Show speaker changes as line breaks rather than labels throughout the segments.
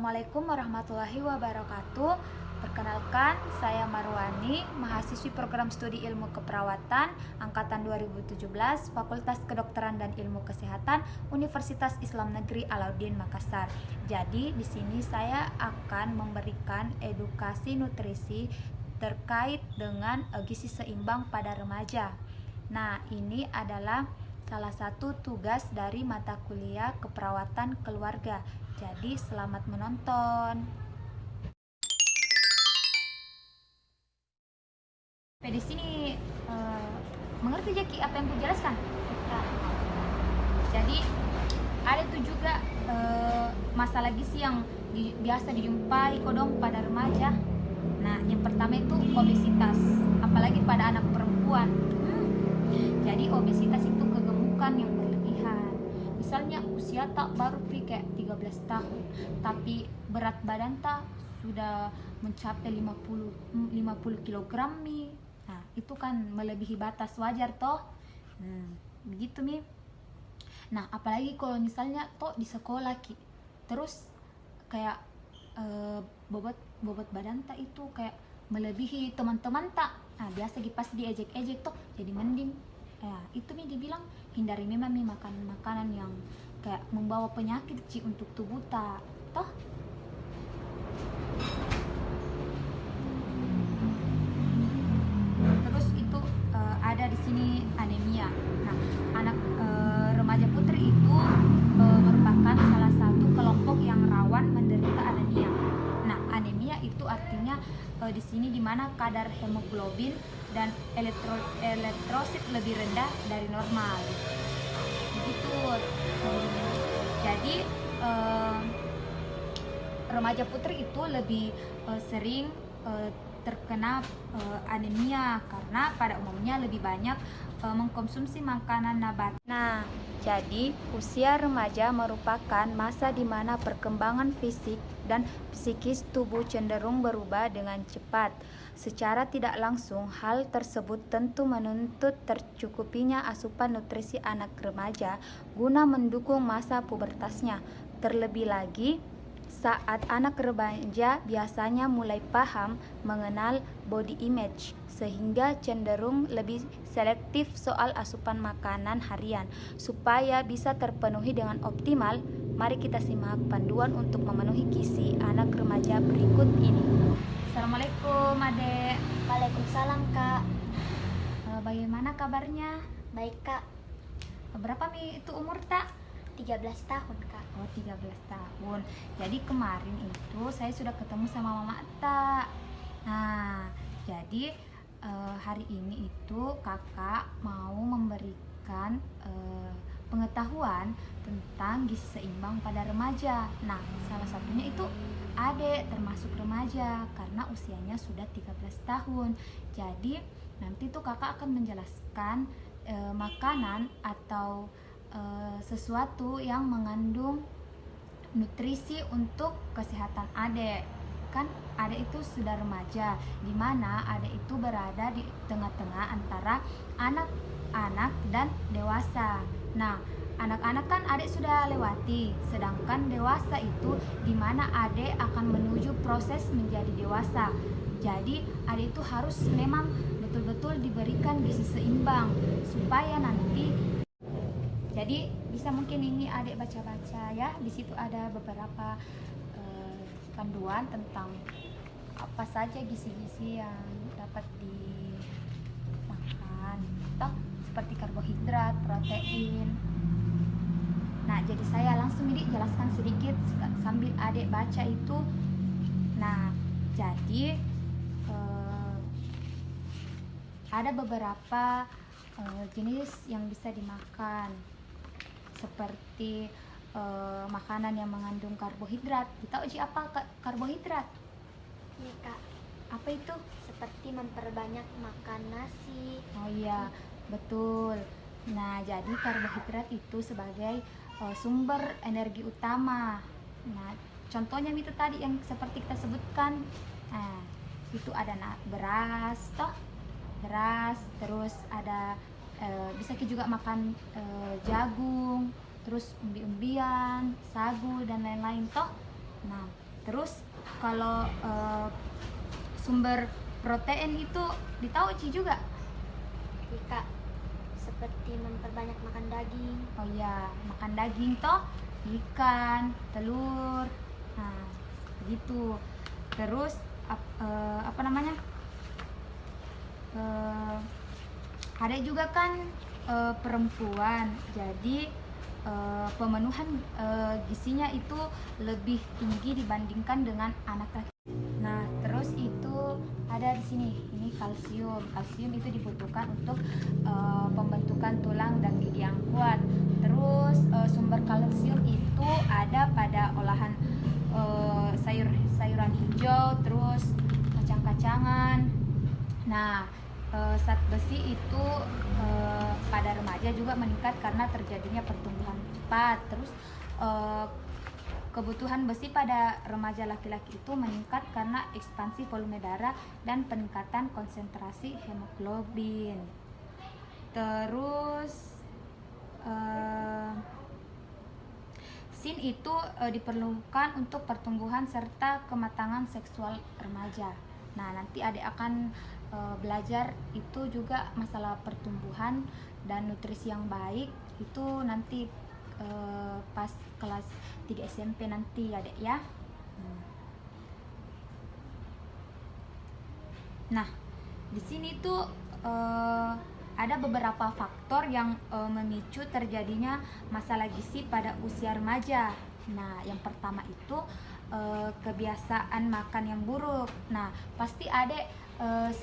Assalamualaikum warahmatullahi wabarakatuh. Perkenalkan, saya Marwani, mahasiswi program studi ilmu keperawatan angkatan 2017, Fakultas Kedokteran dan Ilmu Kesehatan, Universitas Islam Negeri Alauddin Makassar. Jadi, di sini saya akan memberikan edukasi nutrisi terkait dengan gizi seimbang pada remaja. Nah, ini adalah salah satu tugas dari mata kuliah keperawatan keluarga. Jadi selamat menonton. Di sini mengerti Jaki apa yang kujelaskan? Nah, jadi ada tuh juga masalah gizi yang biasa dijumpai kodong pada remaja. Nah, yang pertama itu obesitas, apalagi pada anak perempuan. Jadi obesitas itu kegemukan yang berlebihan. Misalnya usia tak baru kayak 13 tahun, tapi berat badan tak sudah mencapai 50 kg nih. Nah, itu kan melebihi batas wajar toh. Begitu nih. Nah, apalagi kalau misalnya toh di sekolah ki. Terus kayak bobot badan tak itu kayak melebihi teman-teman tak. Nah, biasa pas diejek-ejek toh jadi mending. Ya, itu nih dibilang hindari memang makanan yang kayak membawa penyakit untuk tubuh tak toh. Terus itu ada di sini anemia. Nah, anak remaja putri itu merupakan salah satu kelompok yang rawan menderita anemia. Nah, anemia itu artinya di sini di mana kadar hemoglobin dan elektrosit lebih rendah dari normal. Begitu. Jadi remaja putri itu lebih sering terkena anemia karena pada umumnya lebih banyak mengkonsumsi makanan nabati. Nah, jadi usia remaja merupakan masa di mana perkembangan fisik dan psikis tubuh cenderung berubah dengan cepat. Secara tidak langsung, hal tersebut tentu menuntut tercukupinya asupan nutrisi anak remaja guna mendukung masa pubertasnya. Terlebih lagi, saat anak remaja biasanya mulai paham mengenal body image, sehingga cenderung lebih selektif soal asupan makanan harian. Supaya bisa terpenuhi dengan optimal, mari kita simak panduan untuk memenuhi gizi anak remaja berikut ini. Assalamualaikum adek.
Waalaikumsalam kak.
Bagaimana kabarnya?
Baik kak.
Berapa nih itu umur tak?
13 tahun kak.
Oh, 13 tahun. Jadi kemarin itu saya sudah ketemu sama mama tak. Nah, jadi hari ini itu kakak mau memberikan pengetahuan tentang gizi seimbang pada remaja. Nah, salah satunya itu adek termasuk remaja karena usianya sudah 13 tahun. Jadi nanti tuh kakak akan menjelaskan makanan atau sesuatu yang mengandung nutrisi untuk kesehatan adek. Kan adek itu sudah remaja, dimana adek itu berada di tengah-tengah antara anak-anak dan dewasa. Nah, anak-anak kan adek sudah lewati, sedangkan dewasa itu dimana adek akan menuju proses menjadi dewasa. Jadi adek itu harus memang betul-betul diberikan gizi seimbang supaya nanti. Jadi bisa mungkin ini adik baca-baca ya. Di situ ada beberapa panduan tentang apa saja gizi-gizi yang dapat dimakan, toh seperti karbohidrat, protein. Nah, jadi saya langsung ini jelaskan sedikit sambil adik baca itu. Nah, jadi ada beberapa jenis yang bisa dimakan, seperti makanan yang mengandung karbohidrat. Kita uji apa karbohidrat?
Iya kak.
Apa itu?
Seperti memperbanyak makan nasi.
Oh iya, betul. Nah, jadi karbohidrat itu sebagai sumber energi utama. Nah, contohnya itu tadi yang seperti kita sebutkan. Nah, itu ada beras, toh beras, terus ada bisa juga makan jagung, terus umbi-umbian, sagu dan lain-lain toh. Nah, Terus kalau sumber protein itu ditahu Ci juga.
Iya Kak, seperti memperbanyak makan daging.
Oh iya, makan daging toh, ikan, telur. Nah, begitu. Terus apa namanya? Ada juga kan perempuan. Jadi pemenuhan gizinya itu lebih tinggi dibandingkan dengan anak laki. Nah, terus itu ada di sini, ini kalsium. Kalsium itu dibutuhkan untuk pembentukan tulang dan gigi yang kuat. Terus sumber kalsium itu ada pada olahan sayuran hijau, terus kacang-kacangan. Nah, zat besi itu pada remaja juga meningkat karena terjadinya pertumbuhan cepat. Terus kebutuhan besi pada remaja laki-laki itu meningkat karena ekspansi volume darah dan peningkatan konsentrasi hemoglobin. Terus Sin itu diperlukan untuk pertumbuhan serta kematangan seksual remaja. Nah, nanti adik akan belajar itu juga masalah pertumbuhan dan nutrisi yang baik itu nanti pas kelas 3 SMP nanti adik ya. Nah, di sini tuh ada beberapa faktor yang memicu terjadinya masalah gizi pada usia remaja. Nah, yang pertama itu kebiasaan makan yang buruk. Nah, pasti adek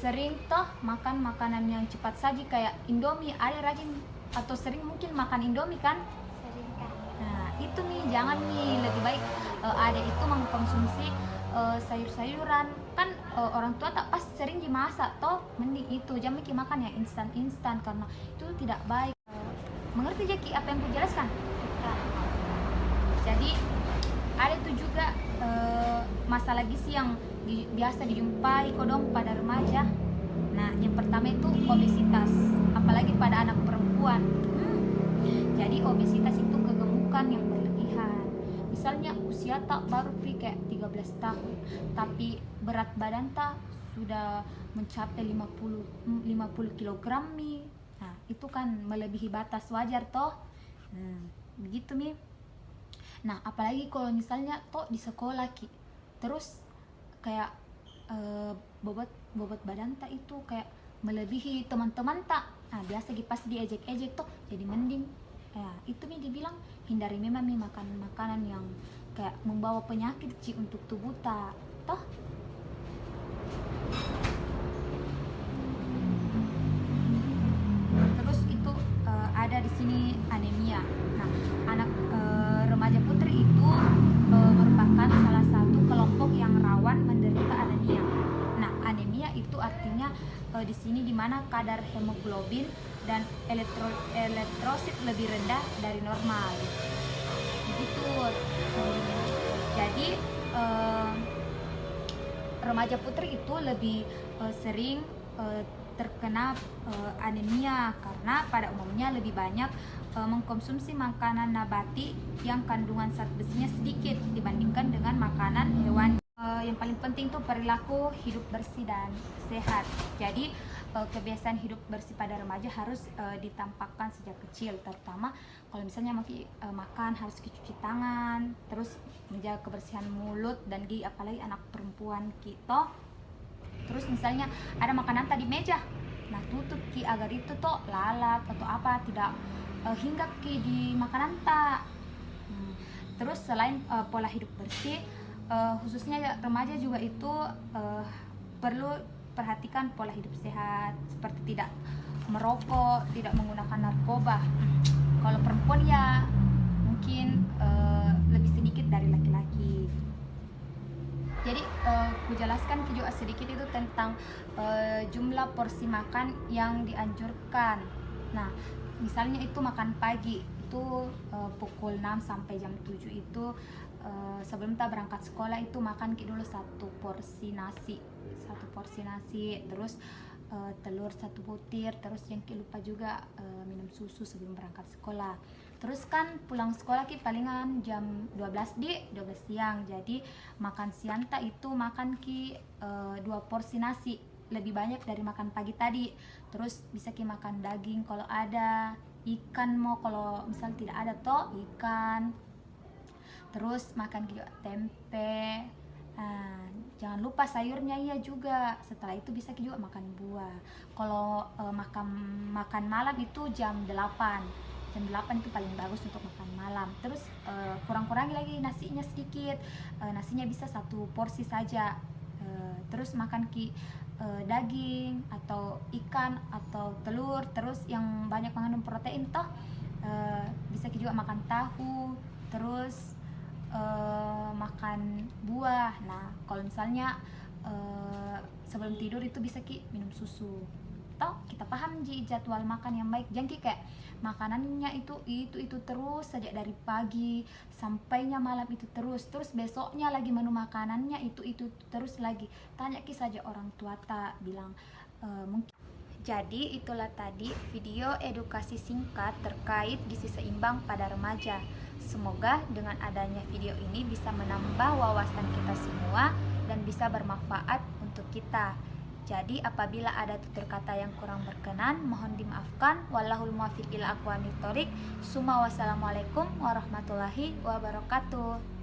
sering toh makan makanan yang cepat saji kayak Indomie. Adek rajin atau sering mungkin makan Indomie kan?
Sering Kak.
Nah, itu nih jangan nih, lebih baik adek itu mengkonsumsi sayur-sayuran kan. Orang tua tak pas sering dimasak toh, mending itu jangan bikin makan yang instan-instan karena itu tidak baik. Mengerti Jaki apa yang ku jelaskan?
Kak.
Jadi ada itu juga masalah gizi yang biasa dijumpai kodong pada remaja. Nah, yang pertama itu obesitas, apalagi pada anak perempuan. Jadi obesitas itu kegemukan yang berlebihan. Misalnya usia tak baru kayak 13 tahun, tapi berat badan tak sudah mencapai 50 kg nih. Nah, itu kan melebihi batas wajar toh. Begitu nih. Nah, apalagi kalau misalnya toh di sekolah Ki, terus kayak bobot badan tak itu kayak melebihi teman-teman tak. Nah, biasa pas diejek-ejek toh, jadi mending itu nih dibilang hindari memang makan makanan yang kayak membawa penyakit Ci untuk tubuh tak toh. Terus itu ada di sini anemia. Nah, anak remaja putri itu merupakan salah satu kelompok yang rawan menderita anemia. Nah, anemia itu artinya di sini dimana kadar hemoglobin dan elektrosit lebih rendah dari normal. Begitu. Jadi remaja putri itu lebih sering terkena anemia karena pada umumnya lebih banyak mengkonsumsi makanan nabati yang kandungan zat besinya sedikit dibandingkan dengan makanan hewani. Yang paling penting tuh perilaku hidup bersih dan sehat. Jadi kebiasaan hidup bersih pada remaja harus ditampakkan sejak kecil, terutama kalau misalnya makan harus cuci tangan, terus menjaga kebersihan mulut dan gigi, apalagi anak perempuan gitu. Terus misalnya ada makanan tadi meja, nah tutup Ki agar itu toh lalat atau apa tidak hinggap Ki di makanan tak. Terus selain pola hidup bersih, khususnya remaja juga itu perlu perhatikan pola hidup sehat seperti tidak merokok, tidak menggunakan narkoba. Kalau perempuan ya mungkin lebih sedikit dari laki-laki. Jadi ku jelaskan juga sedikit itu tentang jumlah porsi makan yang dianjurkan. Nah, misalnya itu makan pagi itu pukul 6 sampai jam 7 itu sebelum kita berangkat sekolah itu makan dulu satu porsi nasi, terus telur 1 butir, terus jangan lupa juga minum susu sebelum berangkat sekolah. Terus kan pulang sekolah ki palingan jam 12 siang. Jadi makan siang tak itu makan ki 2 porsi nasi, lebih banyak dari makan pagi tadi. Terus bisa ki makan daging kalau ada, ikan mau kalau misal tidak ada toh ikan. Terus makan juga tempe. Nah, jangan lupa sayurnya ya juga. Setelah itu bisa juga makan buah. Kalau makan malam itu jam 8 itu paling bagus untuk makan malam. Terus kurang-kurangi lagi nasinya sedikit. Nasinya bisa 1 porsi saja. Terus makan daging atau ikan atau telur. Terus yang banyak mengandung protein toh, bisa juga makan tahu. Terus makan buah. Nah, kalau misalnya sebelum tidur itu bisa minum susu. Toh kita paham jadwal makan yang baik. Jangan kayak makanannya itu terus sejak dari pagi sampainya malam itu terus besoknya lagi menu makanannya itu terus lagi. Tanya saja orang tua tak bilang mungkin. Jadi itulah tadi video edukasi singkat terkait gizi seimbang pada remaja. Semoga dengan adanya video ini bisa menambah wawasan kita semua dan bisa bermanfaat untuk kita. Jadi apabila ada tutur kata yang kurang berkenan, mohon dimaafkan. Wallahul muwaffiq ila aqwamit thoriq. Wassalamualaikum warahmatullahi wabarakatuh.